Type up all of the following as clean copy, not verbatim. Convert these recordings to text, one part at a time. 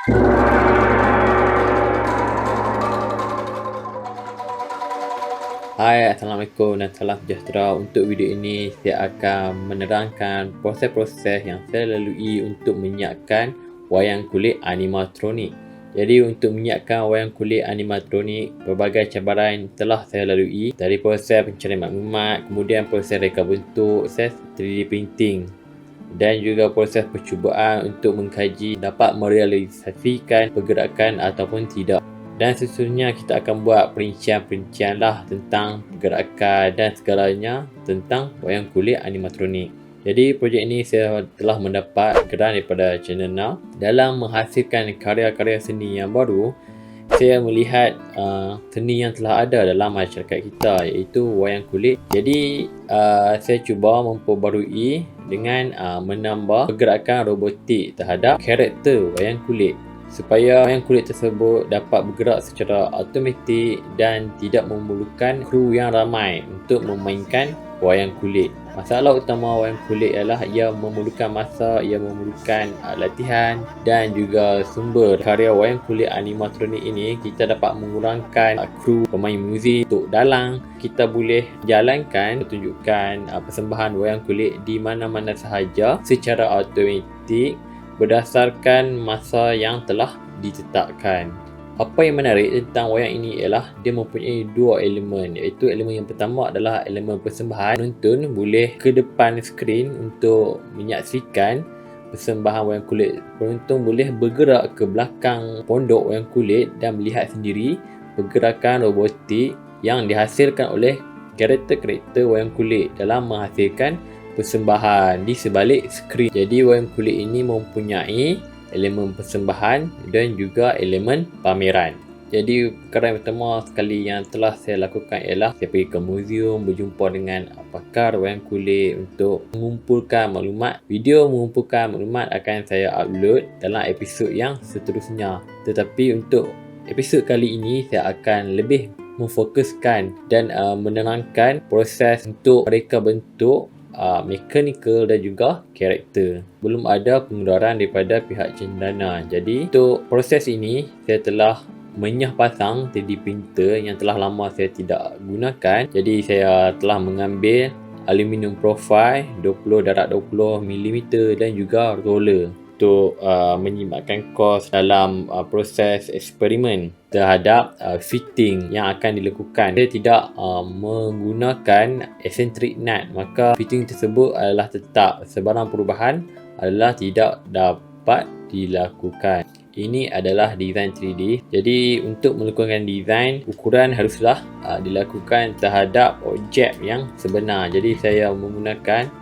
Hai, Assalamualaikum dan salam sejahtera. Untuk video ini, saya akan menerangkan proses-proses yang saya lalui untuk menyiapkan wayang kulit animatronik. Jadi untuk menyiapkan wayang kulit animatronik, berbagai cabaran telah saya lalui, dari proses pencarian maklumat, kemudian proses reka bentuk, proses 3D printing, dan juga proses percubaan untuk mengkaji dapat merealisasikan pergerakan ataupun tidak. Dan seterusnya kita akan buat perincian-perincian lah tentang pergerakan dan segalanya tentang wayang kulit animatronik. Jadi projek ini saya telah mendapat geran daripada channel Na. Dalam menghasilkan karya-karya seni yang baru, saya melihat seni yang telah ada dalam masyarakat kita, iaitu wayang kulit. Jadi saya cuba memperbarui dengan menambah pergerakan robotik terhadap karakter wayang kulit, supaya wayang kulit tersebut dapat bergerak secara automatik dan tidak memerlukan kru yang ramai untuk memainkan wayang kulit. Masalah utama wayang kulit ialah ia memerlukan masa, ia memerlukan latihan dan juga sumber. Karya wayang kulit animatronik ini kita dapat mengurangkan kru pemain muzik untuk dalang. Kita boleh jalankan pertunjukan persembahan wayang kulit di mana-mana sahaja secara automatik berdasarkan masa yang telah ditetapkan. Apa yang menarik tentang wayang ini ialah dia mempunyai dua elemen, iaitu elemen yang pertama adalah elemen persembahan. Penonton boleh ke depan skrin untuk menyaksikan persembahan wayang kulit. Penonton boleh bergerak ke belakang pondok wayang kulit dan melihat sendiri pergerakan robotik yang dihasilkan oleh karakter-karakter wayang kulit dalam menghasilkan persembahan di sebalik skrin. Jadi wayang kulit ini mempunyai elemen persembahan dan juga elemen pameran. Jadi perkara yang pertama sekali yang telah saya lakukan ialah saya pergi ke museum, berjumpa dengan pakar wayang kulit untuk mengumpulkan maklumat. Video mengumpulkan maklumat akan saya upload dalam episod yang seterusnya. Tetapi untuk episod kali ini saya akan lebih memfokuskan dan menerangkan proses untuk mereka bentuk mechanical dan juga karakter. Belum ada pengeluaran daripada pihak cendana. Jadi untuk proses ini saya telah menyah pasang 3D printer yang telah lama saya tidak gunakan. Jadi saya telah mengambil aluminium profile 20 darab 20mm dan juga roller untuk menyimatkan kos dalam proses eksperimen terhadap fitting yang akan dilakukan. Saya tidak menggunakan eccentric nut, maka fitting tersebut adalah tetap. Sebarang perubahan adalah tidak dapat dilakukan. Ini adalah design 3D. Jadi untuk melakukan design, ukuran haruslah dilakukan terhadap objek yang sebenar. Jadi saya menggunakan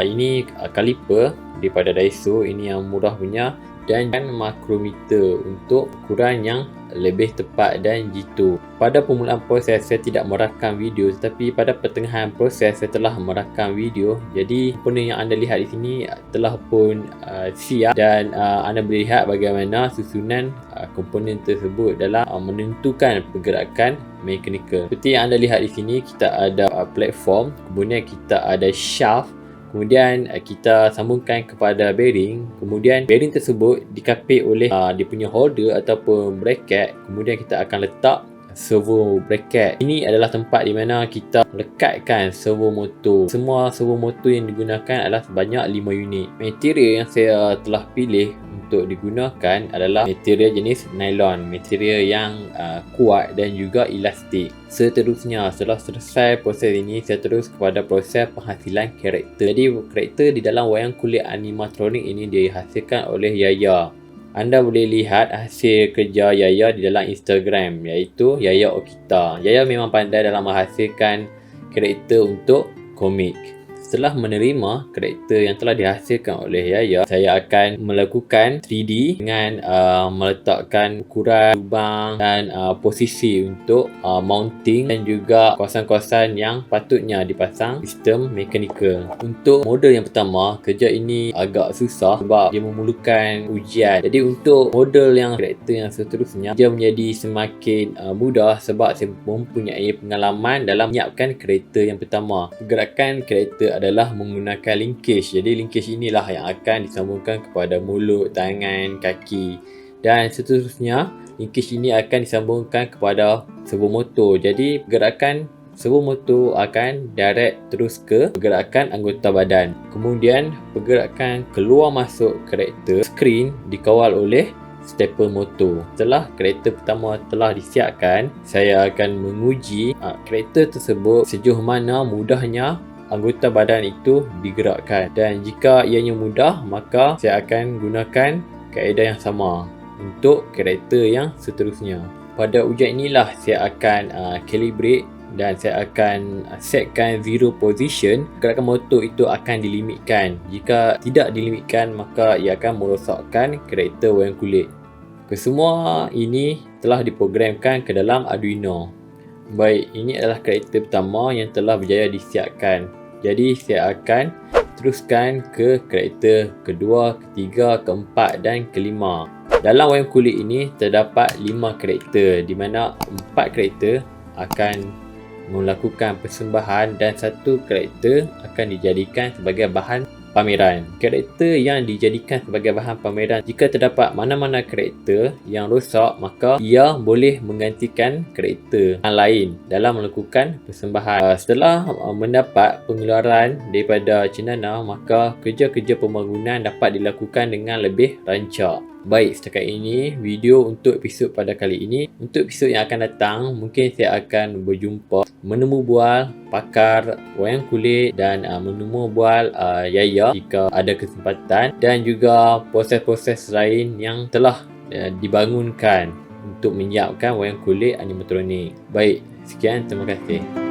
ini kaliper daripada Daiso, ini yang murah punya, dan makrometer untuk ukuran yang lebih tepat dan jitu. Pada permulaan proses saya tidak merakam video, tetapi pada pertengahan proses saya telah merakam video. Jadi komponen yang anda lihat di sini telah pun siap, dan anda boleh lihat bagaimana susunan komponen tersebut dalam menentukan pergerakan mekanikal. Seperti yang anda lihat di sini, kita ada platform, kemudian kita ada shaft, kemudian kita sambungkan kepada bearing. Kemudian bearing tersebut dikapit oleh dia punya holder ataupun bracket. Kemudian kita akan letak servo bracket. Ini adalah tempat di mana kita lekatkan servo motor. Semua servo motor yang digunakan adalah sebanyak 5 unit. Material yang saya telah pilih untuk digunakan adalah material jenis nylon, material yang kuat dan juga elastik. Seterusnya, setelah selesai proses ini, saya terus kepada proses penghasilan karakter. Jadi karakter di dalam wayang kulit animatronik ini dihasilkan oleh Yaya. Anda boleh lihat hasil kerja Yaya di dalam Instagram, iaitu Yaya Okita. Yaya memang pandai dalam menghasilkan karakter untuk komik. Setelah menerima karakter yang telah dihasilkan oleh Yaya, saya akan melakukan 3D dengan meletakkan ukuran lubang dan posisi untuk mounting dan juga kawasan-kawasan yang patutnya dipasang sistem mekanikal. Untuk model yang pertama, kerja ini agak susah sebab dia memerlukan ujian. Jadi untuk model yang karakter yang seterusnya, dia menjadi semakin mudah sebab saya mempunyai pengalaman dalam menyiapkan karakter yang pertama. Pergerakan karakter adalah menggunakan linkage. Jadi linkage inilah yang akan disambungkan kepada mulut, tangan, kaki dan seterusnya linkage ini akan disambungkan kepada servo motor. Jadi pergerakan servo motor akan direct terus ke pergerakan anggota badan. Kemudian pergerakan keluar masuk karakter skrin dikawal oleh stepper motor. Setelah karakter pertama telah disiapkan, saya akan menguji karakter tersebut sejauh mana mudahnya anggota badan itu digerakkan, dan jika ianya mudah maka saya akan gunakan kaedah yang sama untuk karakter yang seterusnya. Pada ujian inilah saya akan calibrate dan saya akan setkan zero position. Gerakan motor itu akan dilimitkan. Jika tidak dilimitkan maka ia akan merosakkan karakter wayang kulit. Kesemua ini telah diprogramkan ke dalam Arduino. Baik, ini adalah karakter pertama yang telah berjaya disiapkan. Jadi saya akan teruskan ke karakter kedua, ketiga, keempat dan kelima. Dalam wayang kulit ini terdapat 5 karakter, di mana 4 karakter akan melakukan persembahan dan 1 karakter akan dijadikan sebagai bahan pameran. Karakter yang dijadikan sebagai bahan pameran, jika terdapat mana-mana karakter yang rosak, maka ia boleh menggantikan karakter yang lain dalam melakukan persembahan. Setelah mendapat pengeluaran daripada cenana, maka kerja-kerja pembangunan dapat dilakukan dengan lebih rancak. Baik, setakat ini video untuk episod pada kali ini. Untuk episod yang akan datang, mungkin saya akan berjumpa menemu bual pakar wayang kulit dan menemu bual Yaya jika ada kesempatan, dan juga proses-proses lain yang telah dibangunkan untuk menyiapkan wayang kulit animatronik. Baik, sekian, terima kasih.